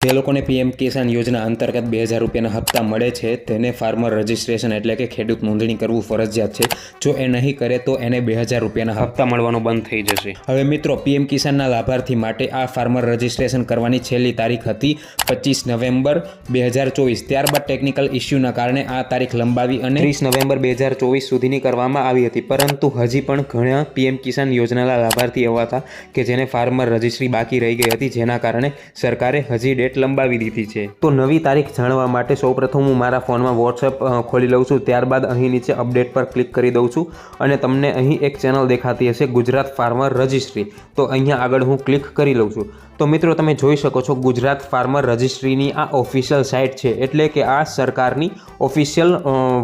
જે લોકોને પીએમ કિસાન યોજના અંતર્ગત 2000 રૂપિયાના હપ્તા મળે છે તેને ફાર્મર રજિસ્ટ્રેશન એટલે કે ખેડૂત નોંધણી કરવું ફરજિયાત છે। જો એ નહીં કરે તો એને 2000 રૂપિયાના હપ્તા મળવાનું બંધ થઈ જશે। હવે મિત્રો, પીએમ કિસાનના લાભાર્થી માટે આ ફાર્મર રજિસ્ટ્રેશન કરવાની છેલ્લી તારીખ હતી 25 નવેમ્બર 2024। ત્યારબાદ ટેકનિકલ ઇસ્યુના કારણે આ તારીખ લંબાવી અને 30 નવેમ્બર 2024 સુધીની કરવામાં આવી હતી। પરંતુ હજી પણ ઘણા પીએમ કિસાન યોજનાના લાભાર્થી એવા હતા કે જેને ફાર્મર રજિસ્ટ્રી બાકી રહી ગઈ હતી, જેના કારણે સરકારે હજી ડેટ લંબાવી દીધી છે। તો નવી તારીખ જાણવા માટે સૌપ્રથમ હું મારા ફોનમાં વોટ્સએપ ખોલી લઉં છું। ત્યારબાદ અહીં નીચે અપડેટ પર ક્લિક કરી દઉં છું અને તમને અહીં એક ચેનલ દેખાતી હશે, ગુજરાત ફાર્મર રજિસ્ટ્રી। તો અહીંયા આગળ હું ક્લિક કરી લઉં છું। તો મિત્રો, તમે જોઈ શકો છો ગુજરાત ફાર્મર રજિસ્ટ્રીની આ ઓફિશિયલ સાઇટ છે, એટલે કે આ સરકારની ઓફિશિયલ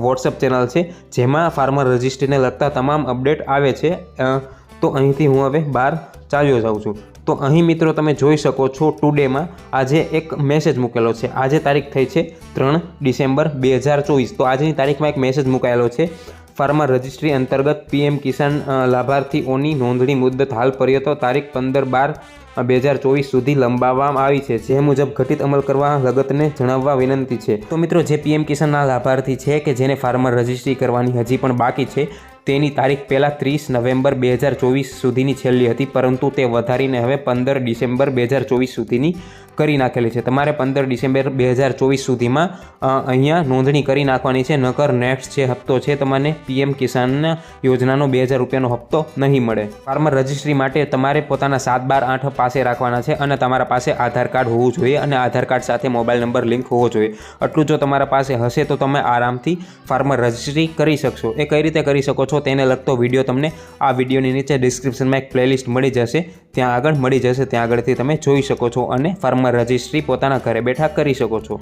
વોટ્સએપ ચેનલ છે, જેમાં ફાર્મર રજિસ્ટ્રીને લગતા તમામ અપડેટ આવે છે। તો અહીંથી હું હવે બહાર ચાલ્યો જાઉં છું। તો અહીં મિત્રો તમે જોઈ શકો છો ટુડેમાં આજે એક મેસેજ મૂકેલો છે। આજે તારીખ થઈ છે 3 ડિસેમ્બર 2024। તો આજની તારીખમાં એક મેસેજ મુકાયેલો છે, ફાર્મર રજિસ્ટ્રી અંતર્ગત પીએમ કિસાન લાભાર્થીઓની નોંધણી મુદ્દત હાલ પર્યંત તારીખ 15/12/2024 સુધી લંબાવવામાં આવી છે, જે મુજબ ઘટિત અમલ કરવા લગતને જણાવવા વિનંતી છે। તો મિત્રો, જે પીએમ કિસાનના લાભાર્થી છે કે જેને ફાર્મર રજિસ્ટ્રી કરવાની હજી પણ બાકી છે, તેની તારીખ પહેલાં 30 નવેમ્બર 2024 સુધીની છેલ્લી હતી, પરંતુ તે વધારીને હવે 15 ડિસેમ્બર 2024 સુધીની કરી નાખેલી છે। તમારે 15 ડિસેમ્બર 2024 સુધીમાં અહીંયા નોંધણી કરી નાખવાની છે, નકર નેક્સ્ટ જે હપ્તો છે તમને પીએમ કિસાનના યોજનાનો 2000 રૂપિયાનો હપ્તો નહીં મળે। ફાર્મર રજિસ્ટ્રી માટે તમારે પોતાના 7/12/8 પાસે રાખવાના છે અને તમારા પાસે આધાર કાર્ડ હોવું જોઈએ અને આધાર કાર્ડ સાથે મોબાઈલ નંબર લિંક હોવો જોઈએ। આટલું જો તમારા પાસે હશે તો તમે આરામથી ફાર્મર રજિસ્ટ્રી કરી શકશો। એ કઈ રીતે કરી શકો છો તેને લગતો વિડીયો તમને આ વિડીયોની નીચે ડિસ્ક્રિપ્શનમાં એક પ્લેલિસ્ટ મળી જશે, ત્યાં આગળ મળી જશે, ત્યાં આગળથી તમે જોઈ શકો છો અને ફાર્મર રજિસ્ટ્રી પોતાના ઘરે બેઠા કરી શકો છો।